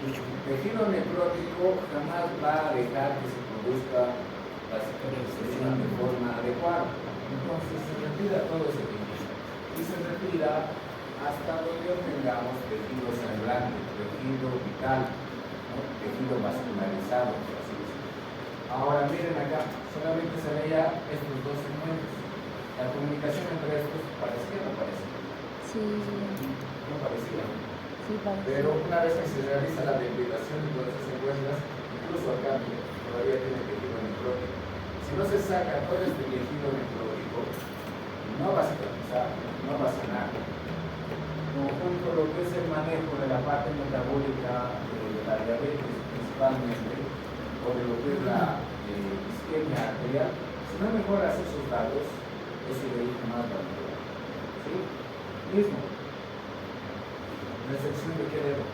El tejido necrótico jamás va a dejar que se produzca la cicatrización de forma adecuada. Entonces se retira todo ese tejido y se retira hasta donde obtengamos tejido sangrante, tejido vital, ¿no? Tejido vascularizado, por así decirlo. Ahora miren acá, solamente se veía estos dos segmentos. La comunicación entre estos parecía o no parecía. Sí, No parecía. sí, parece. Pero una vez que se realiza la depilación, entonces encuentras, incluso acá, mira, todavía tiene tejido necrótico. Si no se saca todo este tejido necrótico, no va a cicatrizar, no va a sanar. Conjunto lo que es el manejo de la parte metabólica de la diabetes, principalmente, o de lo que es la isquemia arterial, si no mejoras esos datos, eso de ahí jamás va a mejorar. ¿Sí? Mismo. Resección de qué dedo.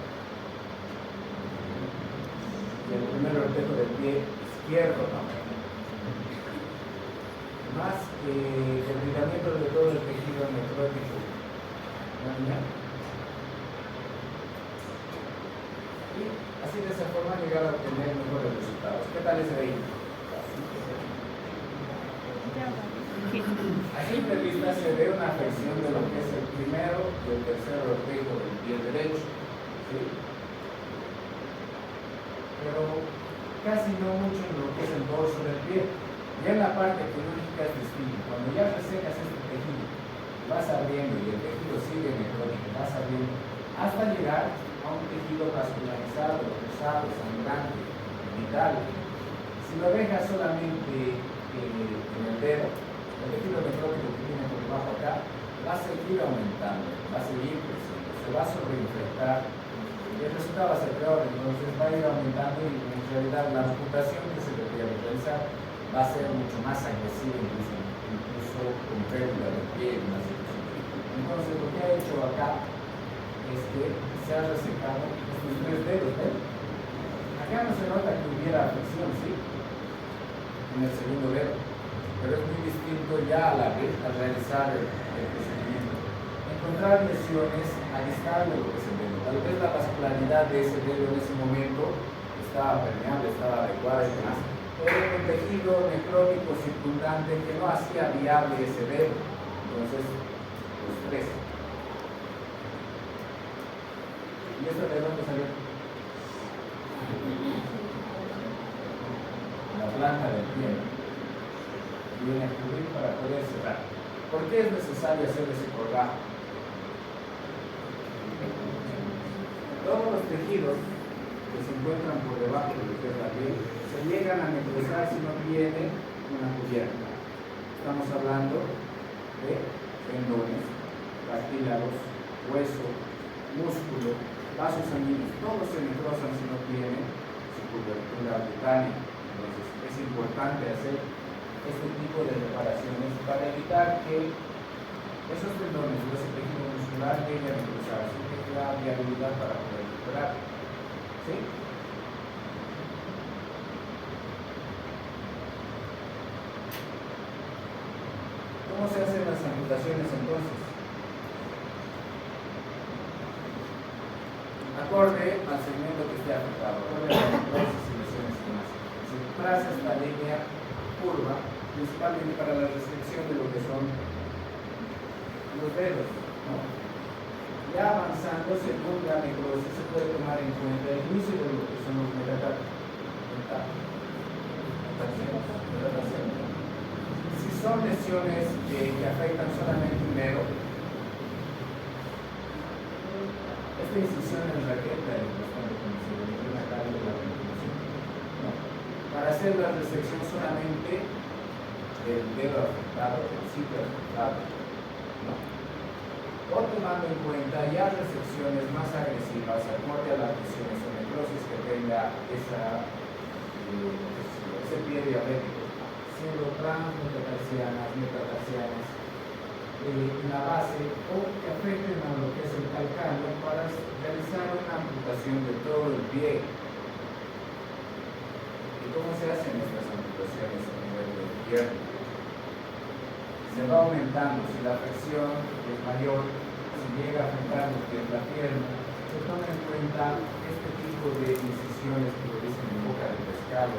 El primer ortejo del pie izquierdo, ¿no? Más depilamiento de todo el tejido necrótico. ¿No, niña? Y así de esa forma llegar a obtener mejores resultados. ¿Qué tal ese de ahí? A simple vista se ve una afección de lo que es el primero y el tercer ortejo del pie derecho. ¿Sí? Pero casi no mucho en lo que es el dorso del pie. Ya en la parte quirúrgica es distinto. Cuando ya resecas este tejido, vas abriendo y el tejido sigue necrótico, vas abriendo hasta llegar a un tejido vascularizado, rosado, sangrante, vital. Si lo dejas solamente en el dedo, el tejido necrótico que tiene por debajo acá va a seguir aumentando, va a seguir creciendo, se va a sobreinfectar y el resultado va a ser peor. Entonces va a ir aumentando y en realidad la amputación que se debería realizar va a ser mucho más agresiva, incluso con pérdida de pie. Entonces lo que ha hecho acá es que se ha resecado estos tres dedos. ¿Ven? Acá no se nota que hubiera afección, ¿sí? En el segundo dedo, pero es muy distinto ya al realizar el procedimiento. Encontrar lesiones a distal de lo que es el dedo. Tal vez la vascularidad de ese dedo en ese momento estaba permeable, estaba adecuada y demás. Pero el tejido necrótico circundante que no hacía viable ese dedo. Entonces, los tres. ¿Y esto de dónde salió? La planta del pie. Viene a cubrir para poder cerrar. ¿Por qué es necesario hacer ese colgajo? Todos los tejidos que se encuentran por debajo de lo que es la piel se llegan a necrosar si no tienen una cubierta. Estamos hablando de tendones, cartílagos, hueso, músculo, vasos sanguíneos. Todos se necrosan si no tienen su cobertura cutánea. Entonces es importante hacer este tipo de reparaciones para evitar que esos tendones o ese tejido muscular lleguen a necrosarse, que tenga viabilidad para poder recuperar. ¿Sí? ¿Cómo se hacen las amputaciones entonces? Acorde al segmento que esté afectado, acorde a las necrosis y lesiones y demás. Se traza esta línea curva, principalmente para la restricción de lo que son los dedos, ¿no? Ya avanzando, según la necrosis, se puede tomar en cuenta el inicio de lo que son los metatarsos. Si son lesiones que afectan solamente un dedo, esta incisión en la raqueta es bastante conocida, en la calle de la ventilación. ¿No? Para hacer la resección solamente del dedo afectado, del sitio afectado, ¿no? O tomando en cuenta ya resecciones más agresivas, acorde a las lesiones o necrosis que tenga ese pie diabético, pseudotrans, metatarsianas, en la base o que afecten a lo que es el calcáneo para realizar una amputación de todo el pie. ¿Y cómo se hacen estas amputaciones a nivel del pierna? Se va aumentando. Si la presión es mayor, si llega a afectar lo que es la pierna, se toma en cuenta este tipo de incisiones que lo dicen en boca de pescado,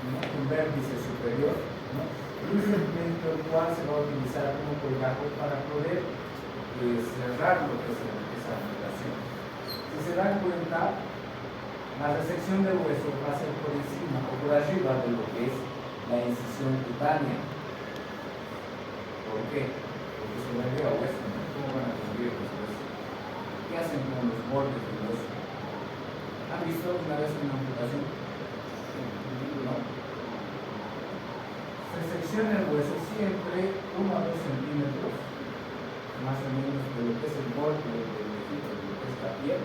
¿no? Un vértice superior, ¿no? Un segmento el cual se va a utilizar como colgajo para poder cerrar lo que es esa amputación. Si se dan cuenta, la resección del hueso va a ser por encima o por arriba de lo que es la incisión cutánea. ¿Por qué? Porque se le dio a hueso, ¿no? ¿Cómo van a cubrir los huesos? ¿Qué hacen con los bordes del hueso? ¿Han visto una vez una amputación? No. Se secciona el hueso siempre 1 a 2 centímetros, más o menos, de lo que es el borde del tejido, de lo que es la piel,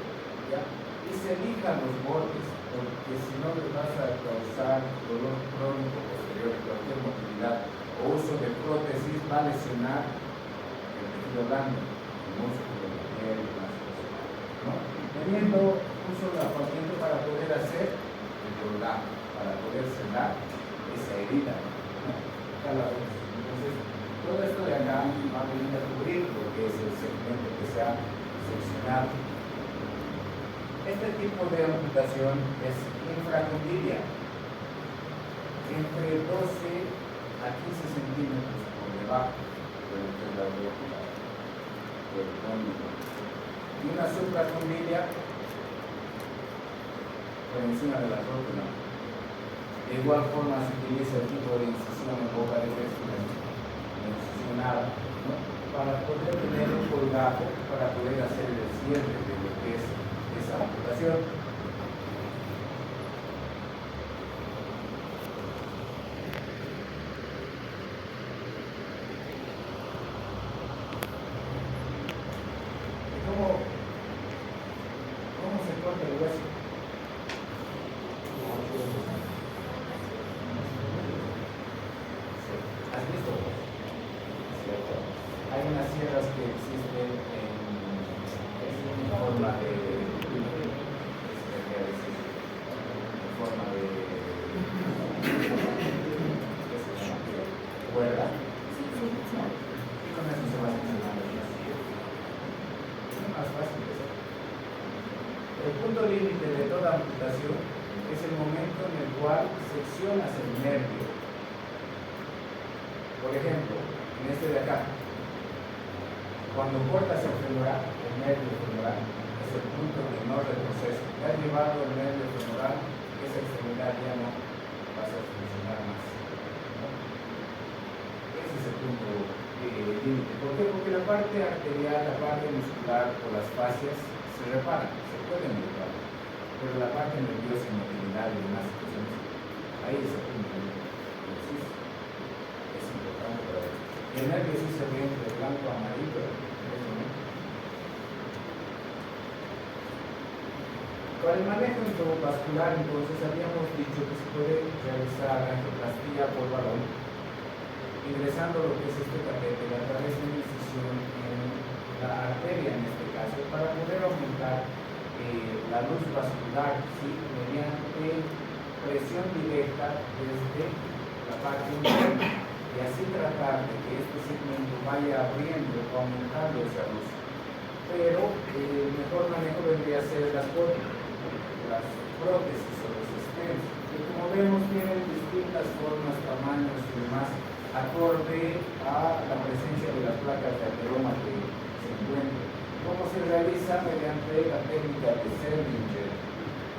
¿ya? Y se lijan los bordes, porque si no les vas a causar dolor crónico posterior de cualquier movilidad o uso de prótesis, va a lesionar el tejido blando, el músculo, la piel, las cosas, ¿no? Teniendo un solo apartamiento para poder hacer el colgajo, para poder cerrar esa herida, ¿no? Cada vez. Entonces, todo esto de acá va a venir a cubrir lo que es el segmento que se ha seccionado. Este tipo de amputación es infracondilia, entre 12 a 15 centímetros por debajo de lo que es la rótula del cóndilo, y una supracondilia por encima de la rótula. De igual forma se utiliza el tipo de incisión en boca de pez, incisionada, ¿no? Para poder tener un colgajo, para poder hacer el cierre de lo que es esa amputación. ¿Cómo se corta el hueso? ¿Has visto? ¿Cierto? Hay unas sierras que existen en forma de cuerda. Y con eso se va seccionando la sierra. Es más fácil de hacer. El punto límite de toda amputación es el momento en el cual seccionas el nervio. Por ejemplo, en este de acá, cuando cortas el femoral, el nervio femoral, es el punto de no retroceso. Te has llevado el nervio femoral, esa extremidad ya no vas a funcionar más, ¿no? Ese es el punto límite. ¿Por qué? Porque la parte arterial, la parte muscular o las fascias se reparan, se pueden reparar, pero la parte nerviosa, motilidad y demás situaciones, ahí es el punto límite. Es importante para ver. El nervio sí se ve entre blanco y amarillo, eso no. Para el manejo endovascular, entonces, habíamos dicho que se puede realizar angioplastía por balón, ingresando lo que es este catéter a través de una incisión en la arteria, en este caso, para poder aumentar la luz vascular, ¿sí? Mediante presión directa desde la parte interna, y así tratar de que este segmento vaya abriendo o aumentando esa luz. Pero el mejor manejo vendría a ser las prótesis o los stents, que como vemos tienen distintas formas, tamaños y demás, acorde a la presencia de las placas de ateroma que se encuentran. ¿Cómo se realiza? Mediante la técnica de Seldinger.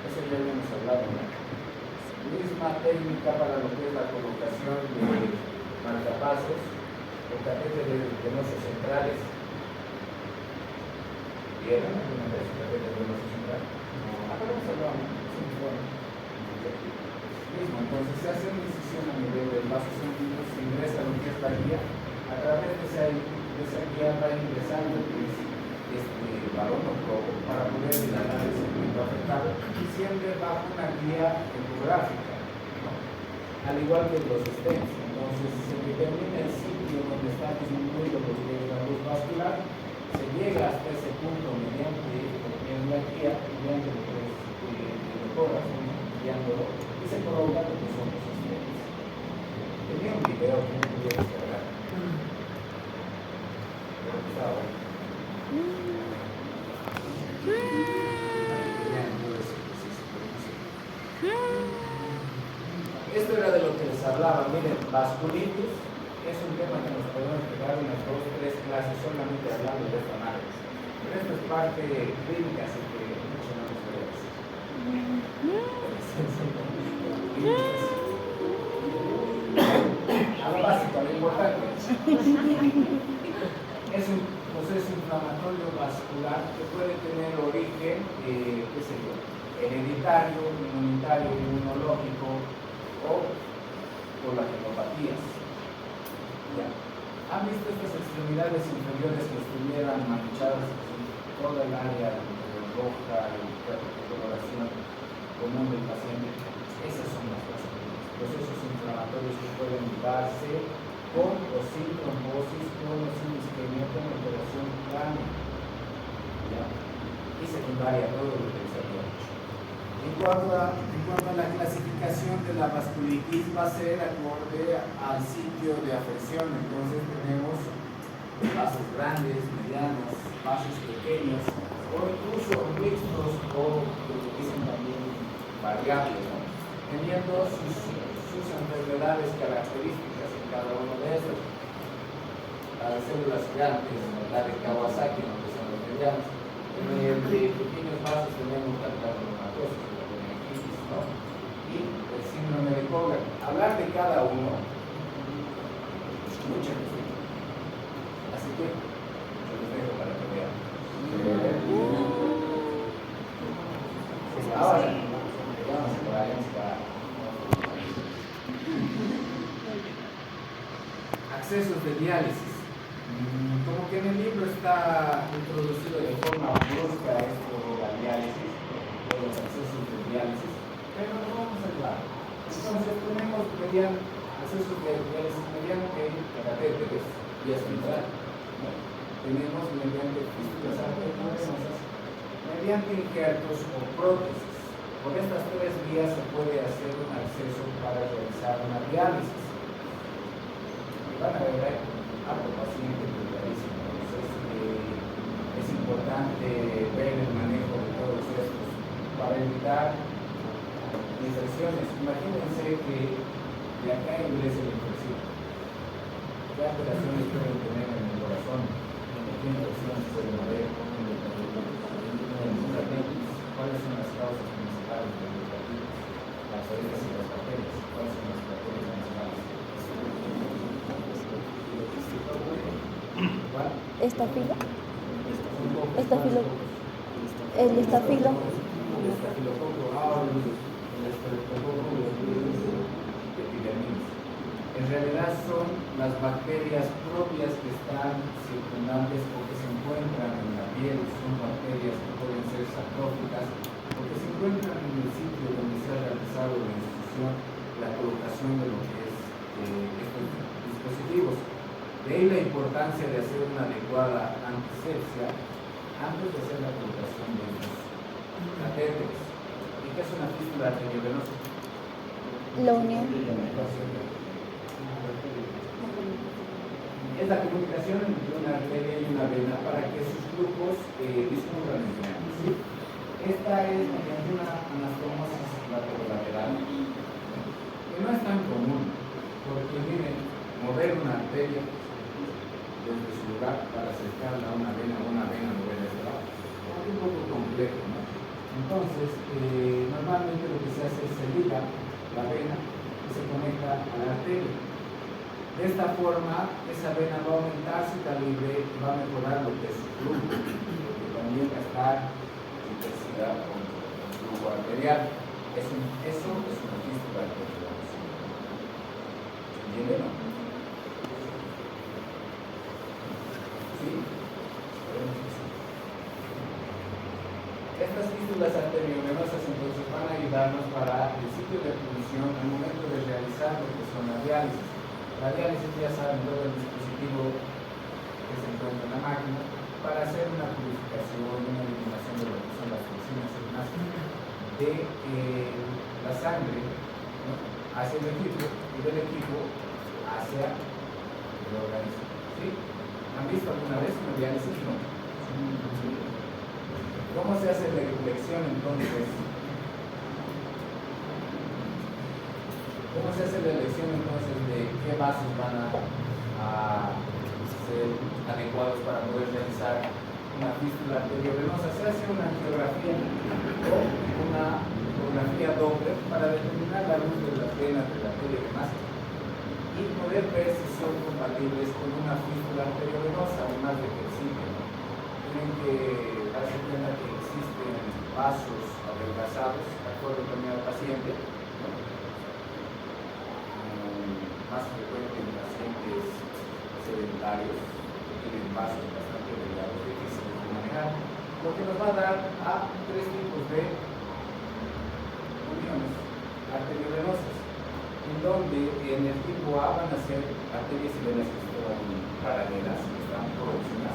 Eso ya habíamos hablado, ¿no? Misma técnica para lo que es la colocación de marcapasos o catéteres venosos centrales. ¿Vieron alguna vez catéteres venosos centrales? No, acá hemos hablado, ¿no? Mismo, entonces se hace una incisión a nivel del vaso sanguíneo, se ingresa lo que es la guía, a través de esa guía va ingresando balón o globo para poder dilatar el segmento afectado y siempre bajo una guía ecográfica, ¿no? Al igual que los stents. Entonces se determina el sitio donde está disminuido lo que es la luz vascular, se llega hasta ese punto mediante la guía, mediante lo que es mejoras, guiándolo, y se coloca lo que son los stents. Tenía un video que no podía descargar. Pero estaba bueno. Esto era de lo que les hablaba. Miren, vasculitis es un tema que nos podemos pegar unas 2 o 3 clases solamente hablando de esta análisis. Pero esto es parte clínica, así que mucho no nos podemos a lo básico, a lo importante. Es un proceso inflamatorio vascular que puede tener origen, qué sé yo, hereditario, inmunitario, inmunológico o por las genopatías. ¿Ya? ¿Han visto estas extremidades inferiores que estuvieran manchadas en toda el área roja y de coloración común del paciente? Esas son las vasculitis, procesos inflamatorios que pueden darse con o sin trombosis, con o sin isquemia, con alteración crónica, ¿ya? Y secundaria, todo lo que les había dicho. En cuanto a la clasificación de la vasculitis, va a ser acorde al sitio de afección. Entonces tenemos vasos grandes, medianos, vasos pequeños, o incluso mixtos, o que dicen también variables, ¿no? Teniendo sus enfermedades características en cada uno de esos. La de células gigantes, la de Kawasaki, ¿no? Que son los medianos. En el de pequeños vasos tenemos la cardiomatosis, la meningitis, ¿no? Y el síndrome de Kogar. Hablar de cada uno es mucha cuestión. Así que yo los dejo para que vean. Ahora, vamos a para accesos de diálisis. Como que en el libro está introducido de forma brusca esto de la diálisis, de los accesos de diálisis, pero no vamos a hablar. Entonces tenemos accesos de diálisis mediante catéteres y central, ¿no? Tenemos mediante fístulas arteriovenosas, mediante injertos o prótesis. Por estas 3 vías se puede hacer un acceso para realizar una diálisis. Van a ver algo paciente clarísimo. Entonces es importante ver el manejo de todos estos para evitar infecciones. Imagínense que de acá ingrese la infección. ¿Qué alteraciones pueden tener en el corazón? ¿Qué infecciones pueden haber? ¿Cuáles son las causas principales de la hepatitis? Las orejas y las bacterias. ¿Cuáles son las bacterias principales? Estafilo. Estafilo. El estafilo. El estafilococo aureus, el estafilococo epidermis. En realidad son las bacterias propias que están circundantes o que se encuentran en la piel. Son bacterias que pueden ser satróficas o que se encuentran en el sitio donde se ha realizado la instrucción, la colocación de lo que es estos dispositivos. De ahí la importancia de hacer una adecuada antisepsia antes de hacer la colocación de los catéteres. ¿Y qué es una fístula arteriovenosa? La unión. Es la comunicación entre una arteria y una vena para que sus flujos discurran entre ambos. ¿Sí? Esta es mediante una anastomosis lateral, que no es tan común, porque miren, mover una arteria desde su lugar para acercarla a una vena mover este lado, es un poco complejo, ¿no? Entonces, normalmente lo que se hace es se liga la vena y se conecta a la arteria. De esta forma, esa vena va a aumentar su calibre y va a mejorar lo que es su flujo, porque también va a estar intensidad con el flujo arterial. Eso es una fístula arterial. ¿Se entiende, no? ¿Sí? Esperemos que sí. estas fístulas arteriovenosas entonces van a ayudarnos para el sitio de punción al momento de realizar lo que son las diálisis. La diálisis, ya saben, todo el dispositivo que se encuentra en la máquina para hacer una purificación, una eliminación de lo que son las toxinas y demás de la sangre, ¿no?, hacia el equipo y del equipo hacia el organismo. ¿Sí? ¿Han visto alguna vez una diálisis? No. ¿Cómo se hace la elección entonces? ¿Cómo se hace la elección entonces de qué vasos van a ser adecuados para poder realizar una fístula arteriovenosa? Se hace una angiografía o una ecografía doble para determinar la luz de las venas de la arteria y demás y poder ver si son compatibles con una fístula arteriovenosa, además de que existen. Tienen que darse cuenta que existen vasos adelgazados de acuerdo con el paciente, ¿no?, más frecuente en pacientes sedentarios que tienen vasos bastante delgados, difíciles de manejar, lo que nos va a dar a tres tipos de uniones arteriovenosas, en donde en el tipo A van a ser arterias y venas que están paralelas, que están próximas,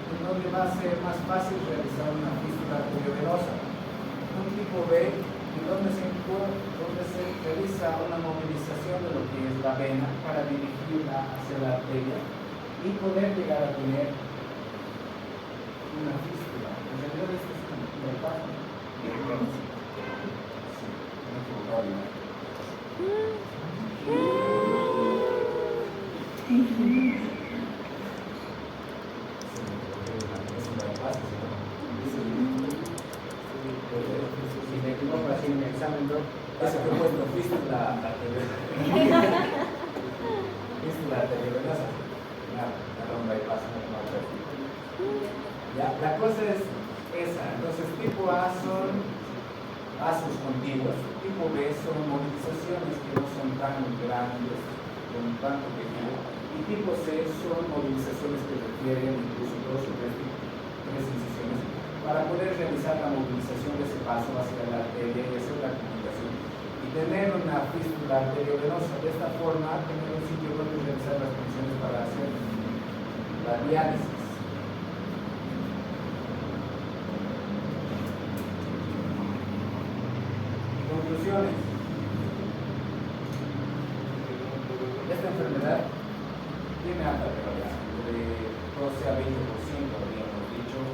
en donde va a ser más fácil realizar una fístula arteriovenosa. Un tipo B, en donde se realiza una movilización de lo que es la vena para dirigirla hacia la arteria y poder llegar a tener una fístula. En realidad esto es un bypass. Sí, no he equivocado, ¿no? Si me equivoco así en mi examen, ¿no? Eso que he puesto fístula arteriovenosa. Fístula arteriovenosa. Un bypass, ya, la cosa es esa. Entonces, tipo A son vasos contiguos, tipo B son movilizaciones que no son tan grandes, con tanto tejido, y tipo C son movilizaciones que requieren incluso dos o tres incisiones para poder realizar la movilización de ese vaso hacia la arteria y hacer la comunicación y tener una fístula arteriovenosa. De esta forma, tener un sitio donde realizar las funciones para hacer la diálisis. Conclusiones. Esta enfermedad tiene alta prevalencia, de 12 a 20%.